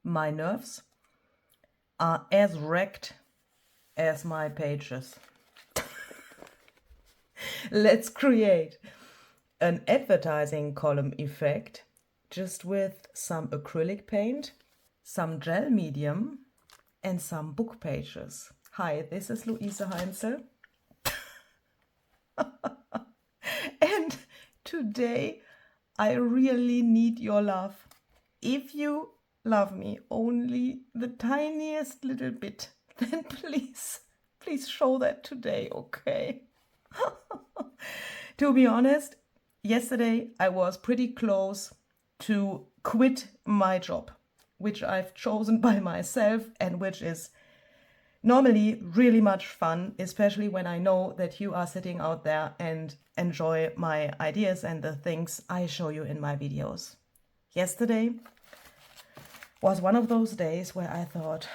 my nerves are as wrecked as my pages. Let's create an advertising column effect just with some acrylic paint, some gel medium, and some book pages. Hi, this is Luise Heinzl. And today I really need your love. If you love me only the tiniest little bit, then please show that today, okay? To be honest, yesterday I was pretty close to quit my job, which I've chosen by myself and which is normally really much fun, especially when I know that you are sitting out there and enjoy my ideas and the things I show you in my videos. Yesterday was one of those days where I thought,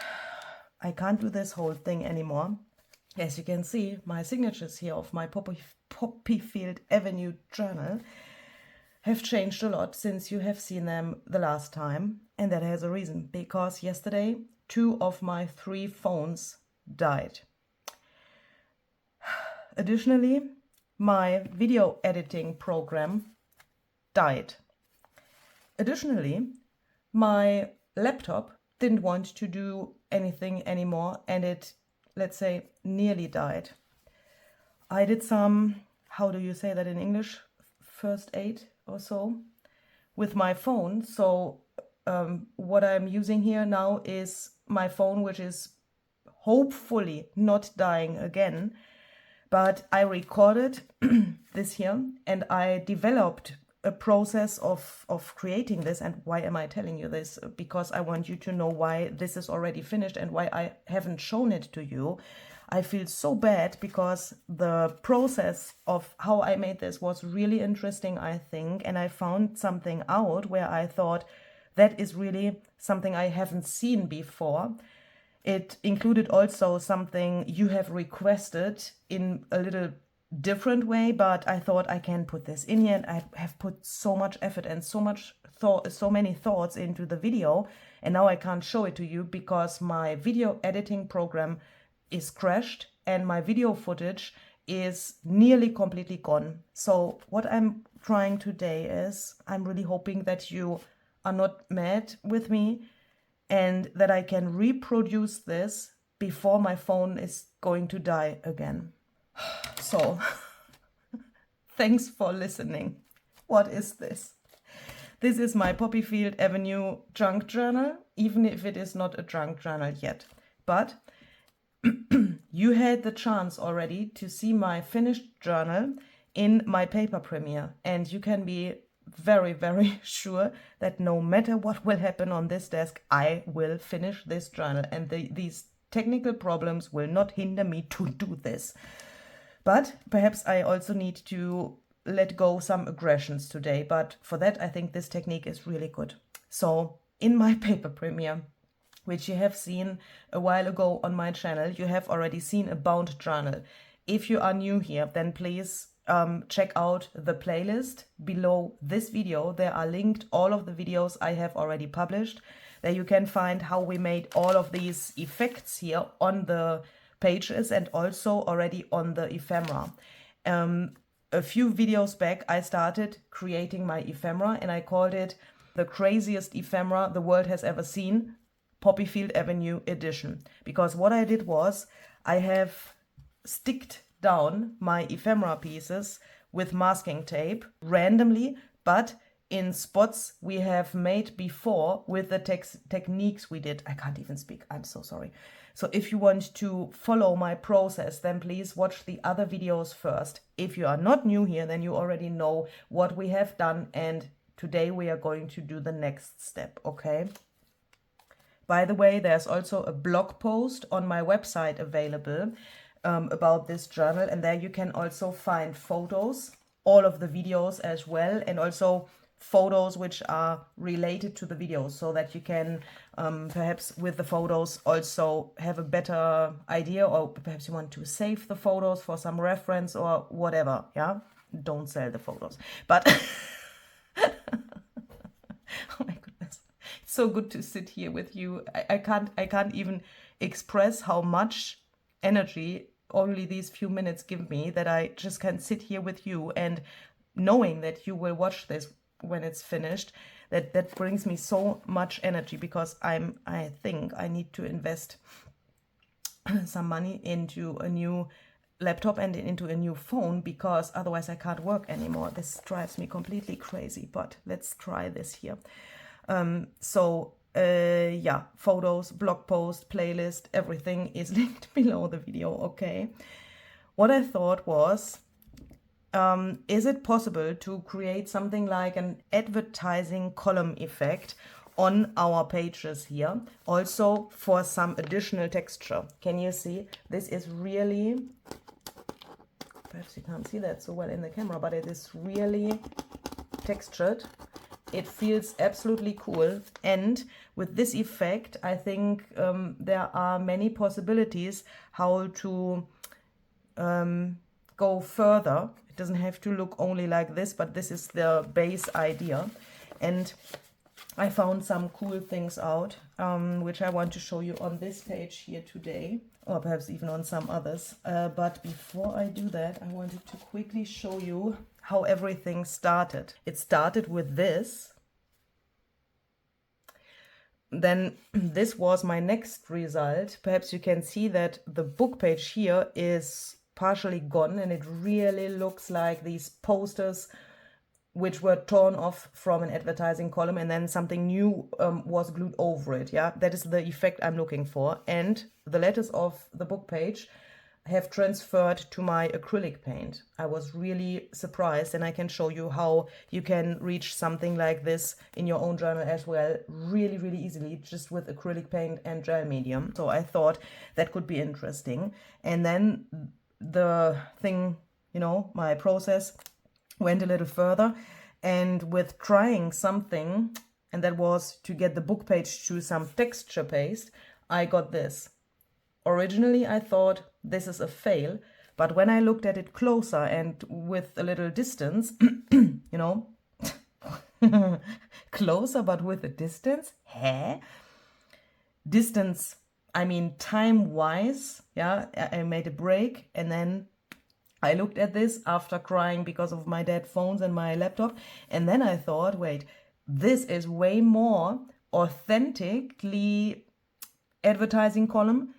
I can't do this whole thing anymore. As you can see, my signatures here of my Poppyfield Avenue journal have changed a lot since you have seen them the last time. And that has a reason, because yesterday 2 of my 3 phones died. Additionally, my video editing program died. Additionally, my laptop didn't want to do anything anymore and it, let's say, nearly died. I did some, how do you say that in English, first aid or so with my phone. So what I'm using here now is my phone, which is hopefully not dying again. But I recorded this here and I developed a process of creating this. And why am I telling you this? Because I want you to know why this is already finished and why I haven't shown it to you. I feel so bad because the process of how I made this was really interesting, I think. And I found something out where I thought that is really something I haven't seen before. It included also something you have requested in a little different way, but I thought I can put this in here, and I have put so much effort and so many thoughts into the video, and now I can't show it to you because my video editing program is crashed and my video footage is nearly completely gone. So what I'm trying today is, I'm really hoping that you are not mad with me and that I can reproduce this before my phone is going to die again. So, thanks for listening. What is this? This is my Poppyfield Avenue junk journal, even if it is not a junk journal yet. But you had the chance already to see my finished journal in my paper premiere, and you can be very, very sure that no matter what will happen on this desk, I will finish this journal, and these technical problems will not hinder me to do this. But perhaps I also need to let go some aggressions today, but for that I think this technique is really good. So in my paper premiere, which you have seen a while ago on my channel, you have already seen a bound journal. If you are new here, then please check out the playlist below this video. There are linked all of the videos I have already published. There you can find how we made all of these effects here on the pages and also already on the ephemera. A few videos back, I started creating my ephemera and I called it the craziest ephemera the world has ever seen, Poppyfield Avenue edition. Because what I did was, I have sticked down my ephemera pieces with masking tape randomly, but in spots we have made before with the techniques we did. I can't even speak, I'm so sorry. So if you want to follow my process, then please watch the other videos first. If you are not new here, then you already know what we have done, and today we are going to do the next step, okay? By the way, there's also a blog post on my website available about this journal, and there you can also find photos, all of the videos as well, and also photos which are related to the videos, so that you can perhaps with the photos also have a better idea, or perhaps you want to save the photos for some reference or whatever. Yeah, don't sell the photos, but oh my goodness, it's so good to sit here with you. I can't even express how much energy only these few minutes give me, that I just can sit here with you, and knowing that you will watch this when it's finished, that brings me so much energy, because I think I need to invest some money into a new laptop and into a new phone, because otherwise I can't work anymore. This drives me completely crazy, but let's try this here. Yeah, photos, blog post, playlist, everything is linked below the video, okay? What I thought was, is it possible to create something like an advertising column effect on our pages here, also for some additional texture? Can you see? This is really, perhaps you can't see that so well in the camera, but it is really textured. It feels absolutely cool, and with this effect I think there are many possibilities how to go further. It doesn't have to look only like this, but this is the base idea, and I found some cool things out, which I want to show you on this page here today, or perhaps even on some others. But before I do that, I wanted to quickly show you how everything started. It started with this. Then this was my next result. Perhaps you can see that the book page here is partially gone, and it really looks like these posters which were torn off from an advertising column, and then something new was glued over it. Yeah, that is the effect I'm looking for. And the letters of the book page have transferred to my acrylic paint. I was really surprised, and I can show you how you can reach something like this in your own journal as well, really, really easily, just with acrylic paint and gel medium. So I thought that could be interesting. And then the thing, you know, my process went a little further, and with trying something, and that was to get the book page to some texture paste, I got this. Originally I thought this is a fail, but when I looked at it closer and with a little distance, you know, closer but with a distance, distance, I mean time-wise, yeah, I made a break, and then I looked at this after crying because of my dead phones and my laptop, and then I thought, wait, this is way more authentically advertising column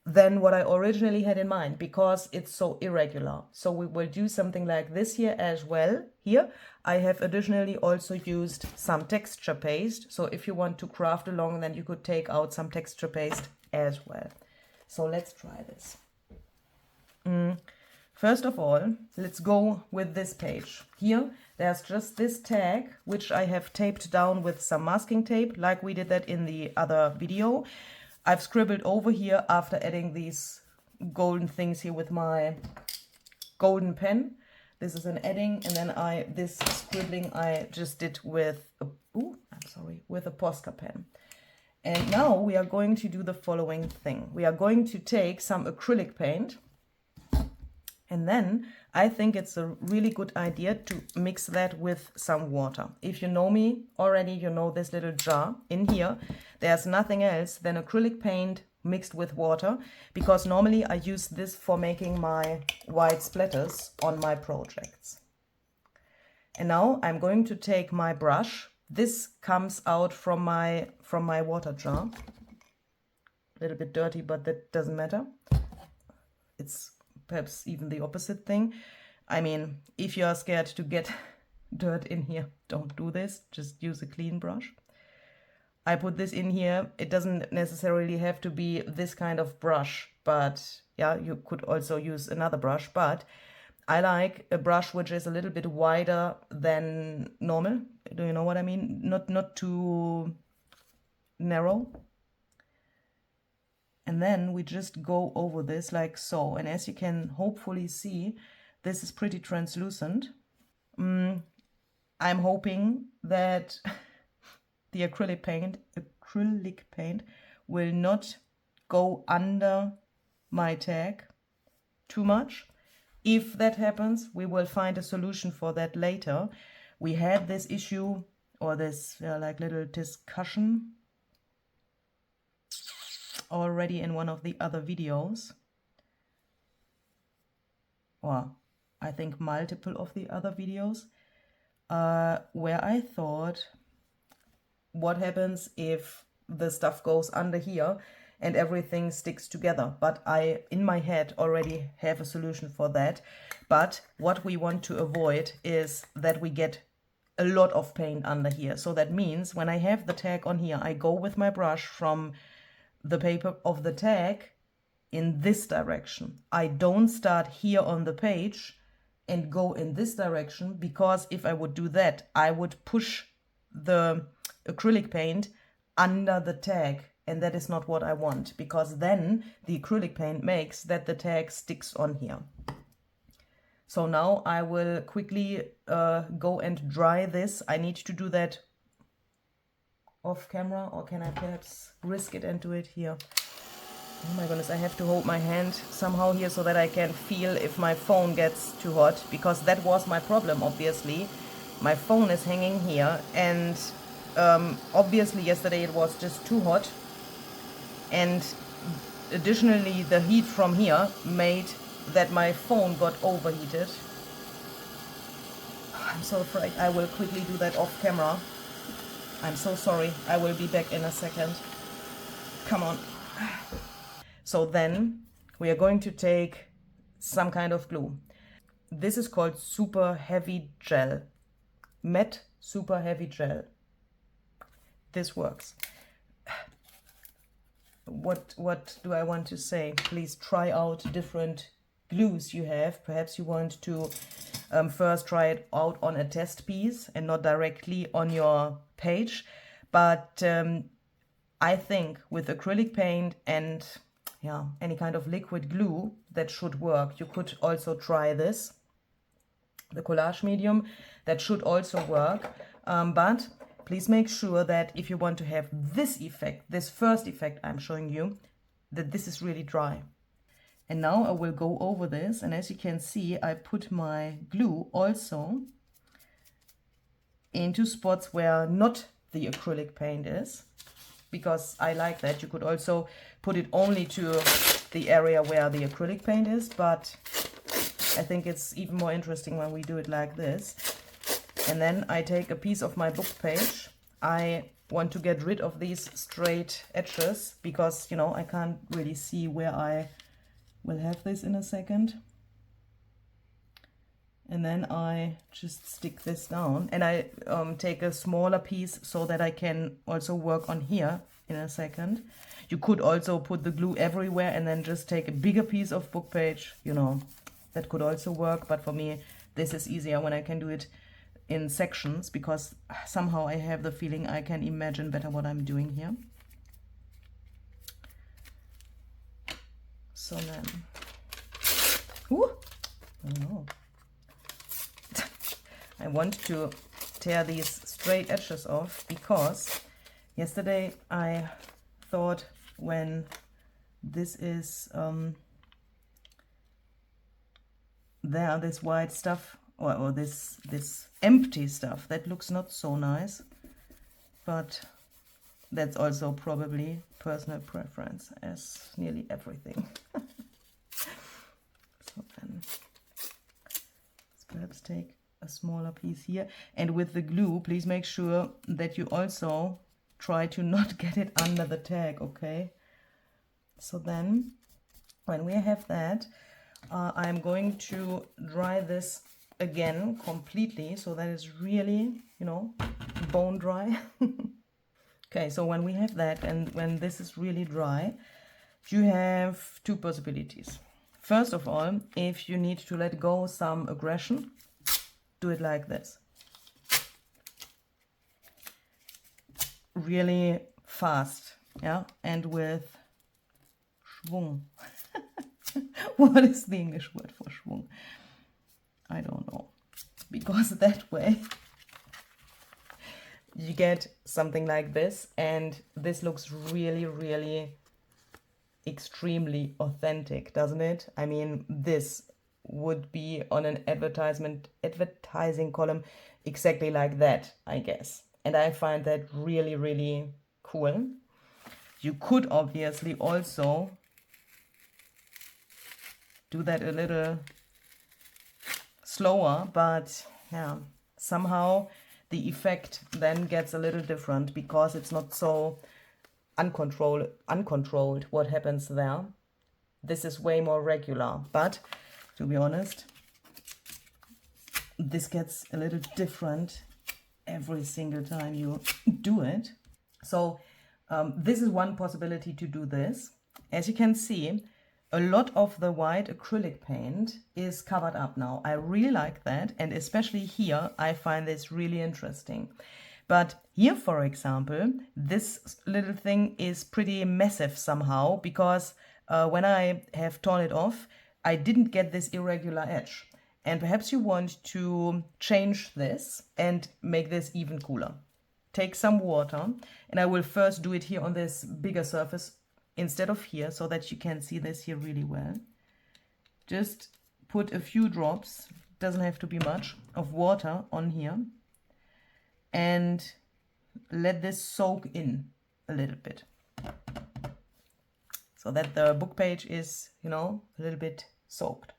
than what I originally had in mind, because it's so irregular. So we will do something like this here as well. Here I have additionally also used some texture paste, so if you want to craft along, then you could take out some texture paste as well. So let's try this. First of all, let's go with this page. Here there's just this tag, which I have taped down with some masking tape, like we did that in the other video. I've scribbled over here after adding these golden things here with my golden pen. This is an adding, and then this scribbling I just did with a, with a Posca pen. And now we are going to do the following thing. We are going to take some acrylic paint, and then I think it's a really good idea to mix that with some water. If you know me already, you know this little jar. In here, there's nothing else than acrylic paint mixed with water, because normally I use this for making my white splatters on my projects. And now I'm going to take my brush. This comes out from my water jar. A little bit dirty, but that doesn't matter. It's perhaps even the opposite thing. I mean, if you are scared to get dirt in here, don't do this. Just use a clean brush. I put this in here. It doesn't necessarily have to be this kind of brush, but yeah, you could also use another brush. But I like a brush which is a little bit wider than normal. Do you know what I mean? Not too narrow. And then we just go over this like so. And as you can hopefully see, this is pretty translucent. I'm hoping that the acrylic paint will not go under my tag too much. If that happens, we will find a solution for that later. We had this issue, or this like little discussion already in one of the other videos, or I think multiple of the other videos, where I thought, what happens if the stuff goes under here and everything sticks together? But I, in my head, already have a solution for that. But what we want to avoid is that we get a lot of paint under here. So that means when I have the tag on here, I go with my brush from the paper of the tag in this direction. I don't start here on the page and go in this direction, because if I would do that, I would push the acrylic paint under the tag, and that is not what I want, because then the acrylic paint makes that the tag sticks on here. So now I will quickly go and dry this. I need to do that off camera, or can I perhaps risk it and do it here? Oh my goodness, I have to hold my hand somehow here so that I can feel if my phone gets too hot, because that was my problem, obviously. My phone is hanging here, and obviously yesterday it was just too hot, and additionally the heat from here made that my phone got overheated. I'm so afraid. I will quickly do that off camera. I'm so sorry. I will be back in a second. Come on. So then we are going to take some kind of glue. This is called super heavy gel. Matte super heavy gel. This works. What do I want to say? Please try out different glues you have. Perhaps you want to first try it out on a test piece and not directly on your page. But I think with acrylic paint and any kind of liquid glue, that should work. You could also try this, the collage medium, that should also work. But please make sure that if you want to have this effect, this first effect I'm showing you, that this is really dry. And now I will go over this, and as you can see, I put my glue also into spots where not the acrylic paint is, because I like that. You could also put it only to the area where the acrylic paint is, but I think it's even more interesting when we do it like this. And then I take a piece of my book page. I want to get rid of these straight edges, because, you know, I can't really see where I will have this in a second. And then I just stick this down, and I take a smaller piece so that I can also work on here in a second. You could also put the glue everywhere and then just take a bigger piece of book page, you know, that could also work. But for me, this is easier when I can do it in sections, because somehow I have the feeling I can imagine better what I'm doing here. So then, ooh, oh no. I want to tear these straight edges off, because yesterday I thought, when this is there, this white stuff, or this empty stuff, that looks not so nice, but that's also probably personal preference, as nearly everything. So then let's perhaps take a smaller piece here, and with the glue, please make sure that you also try to not get it under the tag, okay? So then, when we have that, I'm going to dry this again completely, so that is really, you know, bone dry. Okay, so when we have that, and when this is really dry, you have two possibilities. First of all, if you need to let go some aggression, do it like this. Really fast, yeah, and with Schwung. What is the English word for Schwung? I don't know. Because that way you get something like this, and this looks really, really extremely authentic, doesn't it? I mean, this would be on an advertising column exactly like that, I guess. And I find that really, really cool. You could obviously also do that a little slower, but yeah, somehow the effect then gets a little different because it's not so uncontrolled what happens there. This is way more regular, but to be honest, this gets a little different every single time you do it. So this is one possibility to do this. As you can see, a lot of the white acrylic paint is covered up now. I really like that, and especially here I find this really interesting. But here, for example, this little thing is pretty massive somehow, because when I have torn it off, I didn't get this irregular edge. And perhaps you want to change this and make this even cooler. Take some water, and I will first do it here on this bigger surface instead of here, so that you can see this here really well. Just put a few drops, doesn't have to be much, of water on here, and let this soak in a little bit, so that the book page is, you know, a little bit soaked.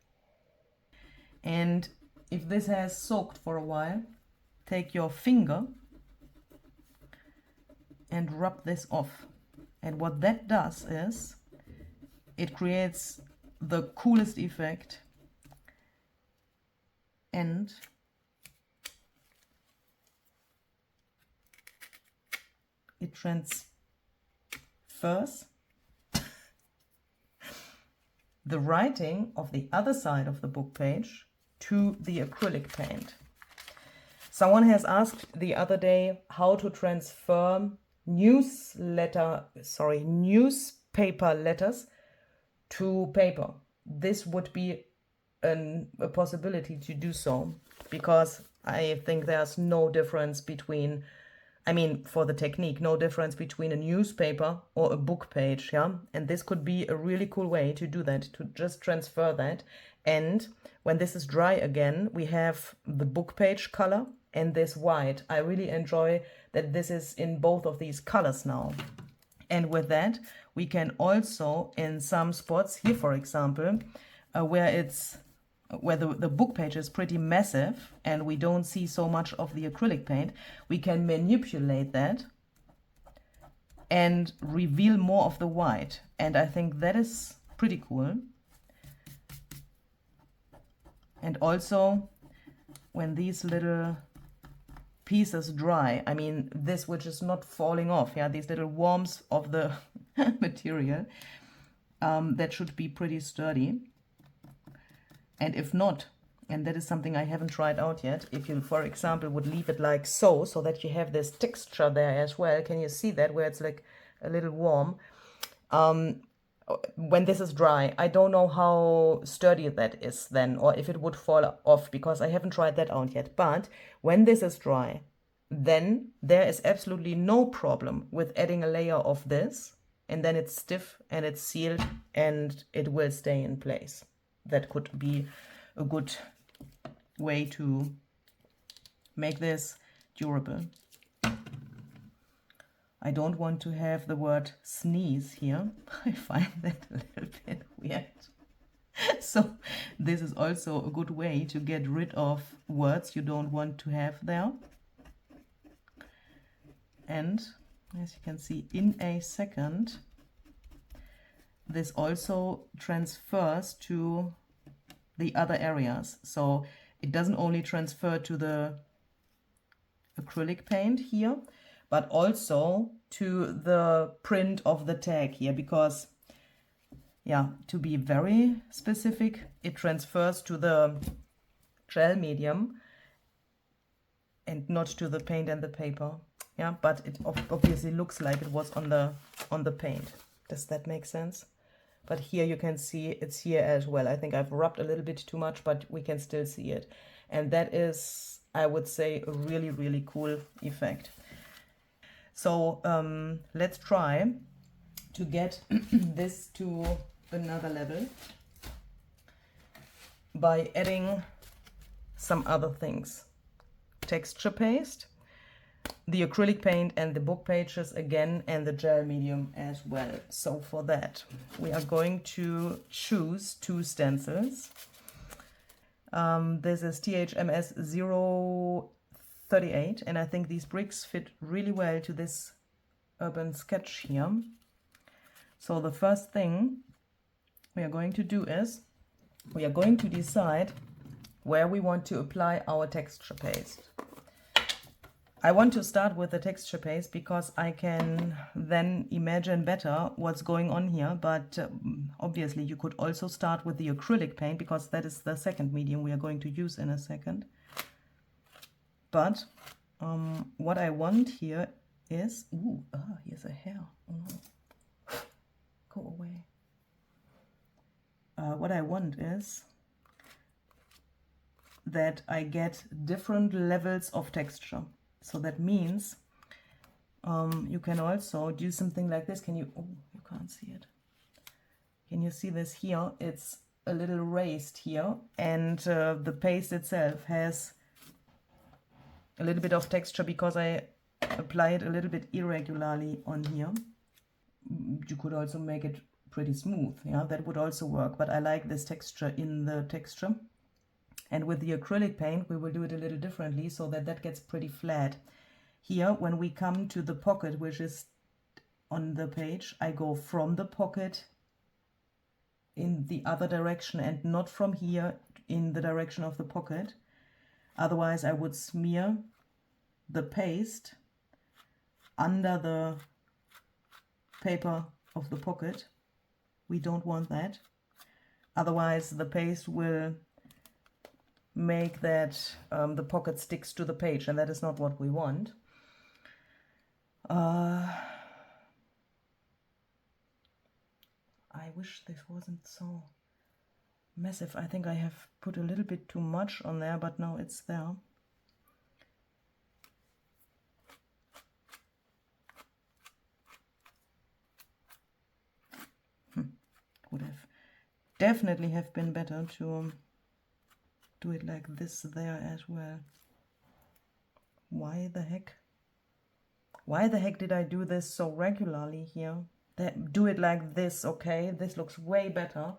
And if this has soaked for a while, take your finger and rub this off. And what that does is it creates the coolest effect, and it transfers the writing of the other side of the book page to the acrylic paint. Someone has asked the other day how to transfer newspaper letters to paper. This would be a possibility to do so, because I think there's no difference between, I mean, for the technique, no difference between a newspaper or a book page, yeah? And this could be a really cool way to do that, to just transfer that. And when this is dry again, we have the book page color and this white. I really enjoy that this is in both of these colors now. And with that, we can also, in some spots here, for example, where the book page is pretty massive and we don't see so much of the acrylic paint, we can manipulate that and reveal more of the white. And I think that is pretty cool. And also, when these little pieces dry, I mean this which is not falling off, yeah, these little worms of the material, that should be pretty sturdy. And if not, and that is something I haven't tried out yet, if you, for example, would leave it like so that you have this texture there as well, can you see that, where it's like a little warm? When this is dry, I don't know how sturdy that is then, or if it would fall off, because I haven't tried that out yet. But when this is dry, then there is absolutely no problem with adding a layer of this, and then it's stiff and it's sealed and it will stay in place. That could be a good way to make this durable. I don't want to have the word sneeze here. I find that a little bit weird. So this is also a good way to get rid of words you don't want to have there. And as you can see, in a second, this also transfers to the other areas. So it doesn't only transfer to the acrylic paint here, but also to the print of the tag here, because, yeah, to be very specific, it transfers to the gel medium and not to the paint and the paper. Yeah, but it obviously looks like it was on the paint. Does that make sense? But here you can see it's here as well. I think I've rubbed a little bit too much, but we can still see it. And that is, I would say, a really, really cool effect. So let's try to get this to another level by adding some other things. Texture paste. the acrylic paint and the book pages again, and the gel medium as well. So for that, we are going to choose 2 stencils. This is THMS 038, and I think these bricks fit really well to this urban sketch here. So the first thing we are going to do is we are going to decide where we want to apply our texture paste. I want to start with the texture paste because I can then imagine better what's going on here, but obviously you could also start with the acrylic paint because that is the second medium we are going to use in a second. But what I want here is, here's a hair, oh no, go away. What I want is that I get different levels of texture. So that means you can also do something like this. Can you, oh, you can't see it. Can you see this here? It's a little raised here, and the paste itself has a little bit of texture because I apply it a little bit irregularly on here. You could also make it pretty smooth, yeah, that would also work, but I like this texture in the texture. And with the acrylic paint, we will do it a little differently so that that gets pretty flat. Here, when we come to the pocket, which is on the page, I go from the pocket in the other direction and not from here in the direction of the pocket. Otherwise, I would smear the paste under the paper of the pocket. We don't want that. Otherwise, the paste will make that the pocket sticks to the page, and that is not what we want. I wish this wasn't so massive. I think I have put a little bit too much on there, but now it's there. Would have definitely have been better to do it like this there as well. Why the heck? Why the heck did I do this so regularly here? Do it like this, okay? This looks way better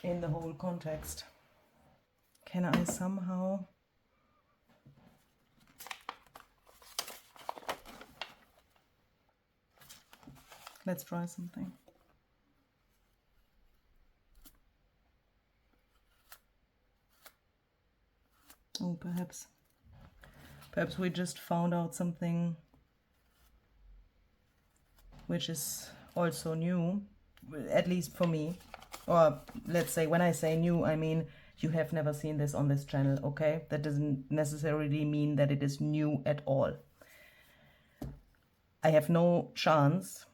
in the whole context. Can I somehow... Let's try something. Oh, perhaps we just found out something which is also new, at least for me. Or let's say, when I say new, I mean you have never seen this on this channel, okay? That doesn't necessarily mean that it is new at all. I have no chance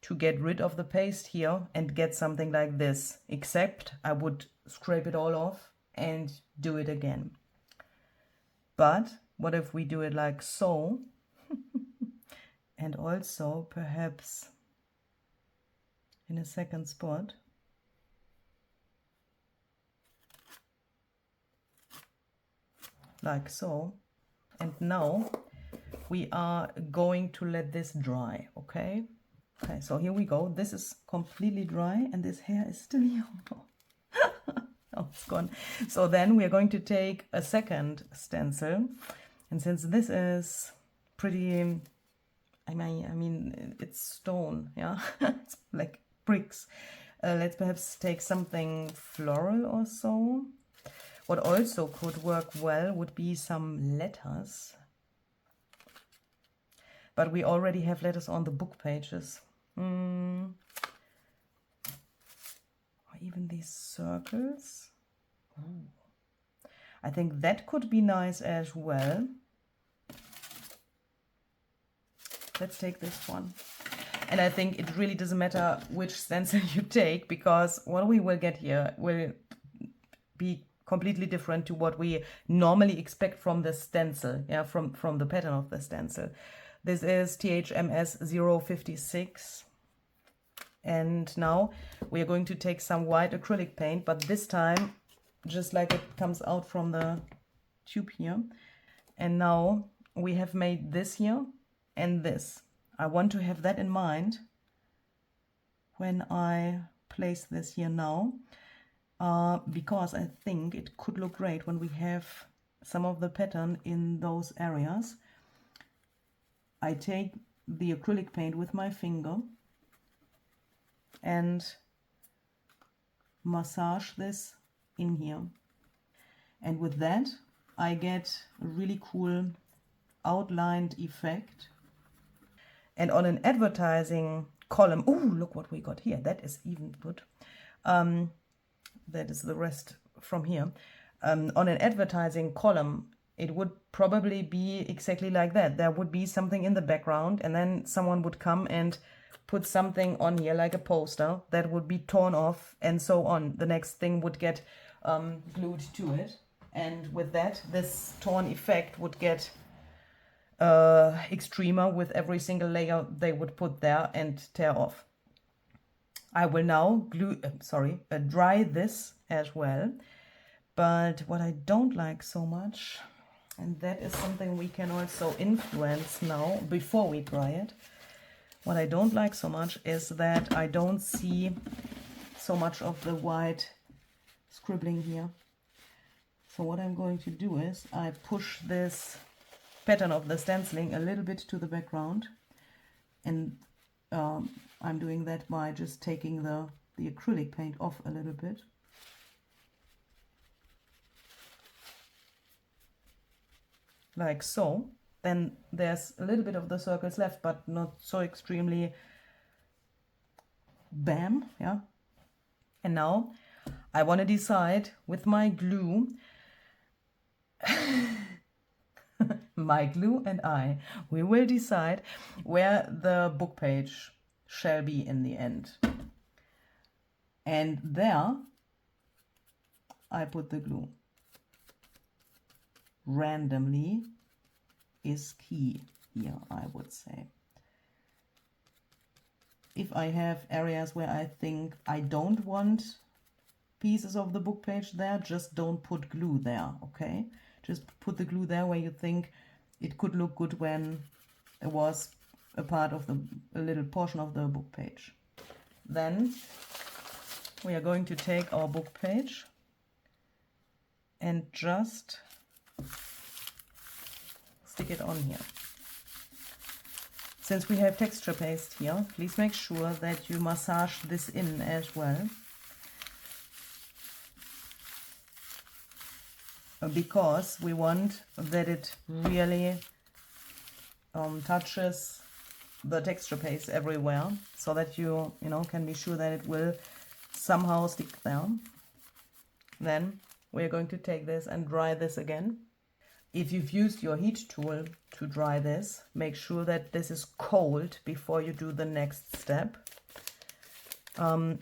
to get rid of the paste here and get something like this, except I would scrape it all off and do it again. But what if we do it like so? And also perhaps in a second spot. Like so. And now we are going to let this dry, okay? Okay, so here we go. This is completely dry and this hair is still here. Oh, it's gone. So then we are going to take a second stencil, and since this is pretty, I mean it's stone, yeah, it's like bricks. Let's perhaps take something floral or so. What also could work well would be some letters, but we already have letters on the book pages. Or even these circles. Ooh. I think that could be nice as well. Let's take this one. And I think it really doesn't matter which stencil you take, because what we will get here will be completely different to what we normally expect from the stencil, yeah, from the pattern of the stencil. This is THMS 056. And now we are going to take some white acrylic paint, but this time just like it comes out from the tube here. And now we have made this here and this. I want to have that in mind when I place this here now, because I think it could look great when we have some of the pattern in those areas. I take the acrylic paint with my finger and massage this in here. And with that, I get a really cool outlined effect. And on an advertising column, oh, look what we got here. That is even good. That is the rest from here. On an advertising column, it would probably be exactly like that. There would be something in the background, and then someone would come and put something on here like a poster that would be torn off, and so on. The next thing would get glued to it, and with that, this torn effect would get extremer with every single layer they would put there and tear off. I will now dry this as well. But what I don't like so much, and that is something we can also influence now before we dry it, what I don't like so much is that I don't see so much of the white scribbling here. So what I'm going to do is I push this pattern of the stenciling a little bit to the background, and I'm doing that by just taking the acrylic paint off a little bit. Like so. Then there's a little bit of the circles left, but not so extremely bam, yeah. And now I want to decide with my glue, my glue and we will decide where the book page shall be in the end. And there I put the glue. Randomly is key here, I would say. If I have areas where I think I don't want pieces of the book page there, just don't put glue there, okay? Just put the glue there where you think it could look good when it was a part of a little portion of the book page. Then we are going to take our book page and just stick it on here. Since we have texture paste here, please make sure that you massage this in as well, because we want that it really touches the texture paste everywhere, so that you can be sure that it will somehow stick there. Then we're going to take this and dry this again. If you've used your heat tool to dry this, make sure that this is cold before you do the next step. I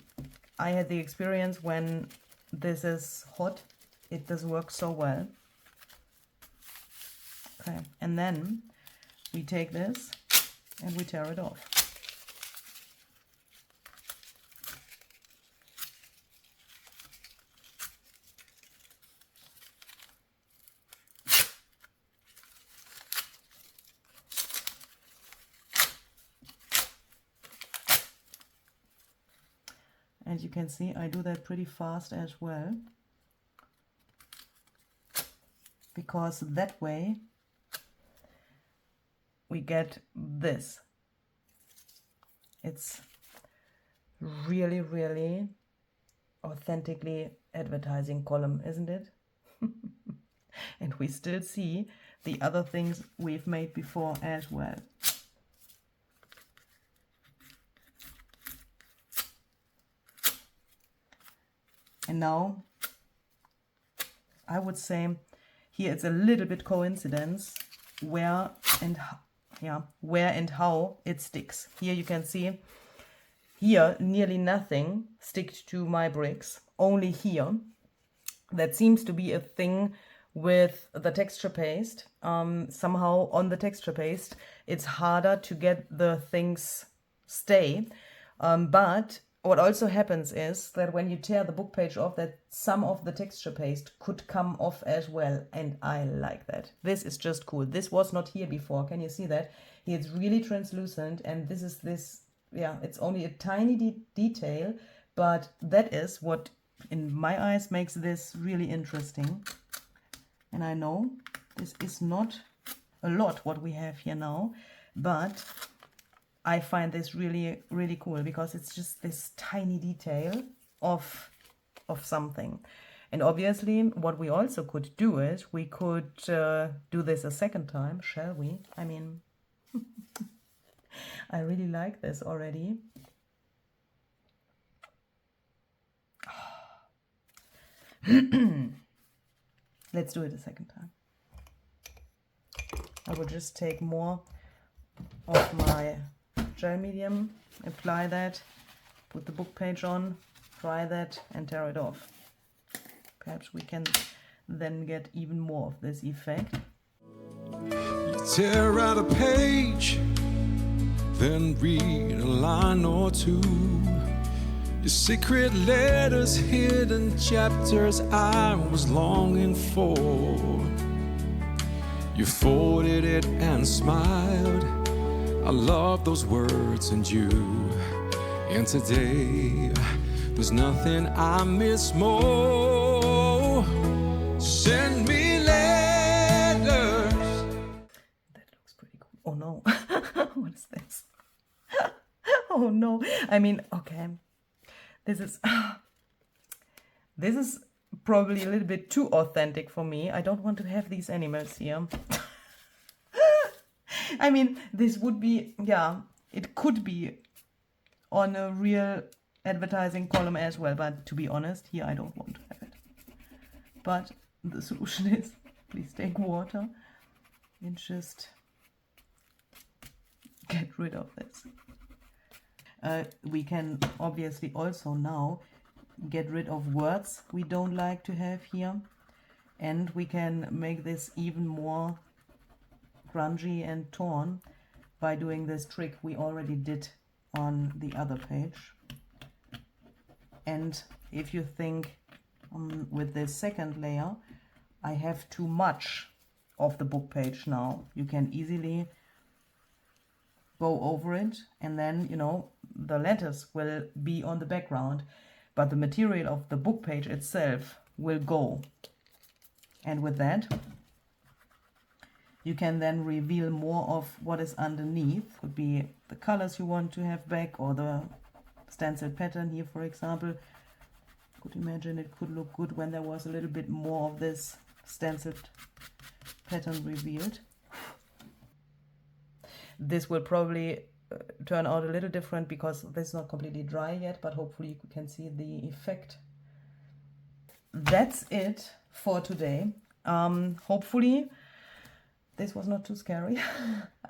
had the experience when this is hot, it doesn't work so well. Okay, and then we take this and we tear it off. And you can see I do that pretty fast as well, because that way we get this. It's really, really authentically advertising column, isn't it? And we still see the other things we've made before as well. And now I would say here it's a little bit coincidence where and how it sticks. Here you can see here nearly nothing sticks to my bricks, only here. That seems to be a thing with the texture paste. Somehow on the texture paste it's harder to get the things stay, but what also happens is that when you tear the book page off, that some of the texture paste could come off as well, and I like that. This is just cool. This was not here before. Can you see that? Here it's really translucent, and this is this, yeah, it's only a tiny detail, but that is what, in my eyes, makes this really interesting. And I know this is not a lot what we have here now, but I find this really, really cool because it's just this tiny detail of something. And obviously what we also could do is we could do this a second time, shall we? I mean, I really like this already. Let's do it a second time. I will just take more of my gel medium, apply that, put the book page on, dry that, and tear it off. Perhaps we can then get even more of this effect. You tear out a page, then read a line or two. Your secret letters, hidden chapters I was longing for. You folded it and smiled. I love those words and you. And today, there's nothing I miss more. Send me letters. That looks pretty cool. Oh no. What is this? Oh no. I mean, okay. This is probably a little bit too authentic for me. I don't want to have these animals here. I mean, this would be, yeah, it could be on a real advertising column as well, but to be honest, here I don't want to have it. But the solution is, please take water and just get rid of this. We can obviously also now get rid of words we don't like to have here, and we can make this even more grungy and torn by doing this trick we already did on the other page. And if you think with this second layer I have too much of the book page now, you can easily go over it, and then, you know, the letters will be on the background, but the material of the book page itself will go. And with that, you can then reveal more of what is underneath. Could be the colors you want to have back, or the stencil pattern here, for example. Could imagine it could look good when there was a little bit more of this stenciled pattern revealed. This will probably turn out a little different because this is not completely dry yet, but hopefully you can see the effect. That's it for today. Hopefully this was not too scary.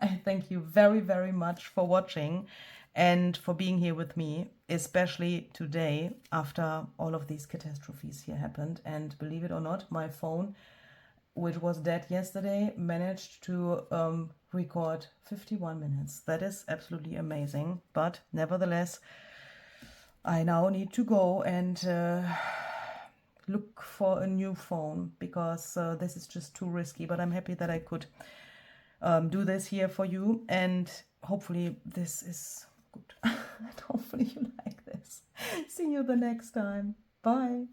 I thank you very, very much for watching and for being here with me, especially today after all of these catastrophes here happened. And believe it or not, my phone, which was dead yesterday, managed to record 51 minutes. That is absolutely amazing. But nevertheless, I now need to go and look for a new phone because this is just too risky. But I'm happy that I could do this here for you, and hopefully this is good. And hopefully you like this. See you the next time. Bye.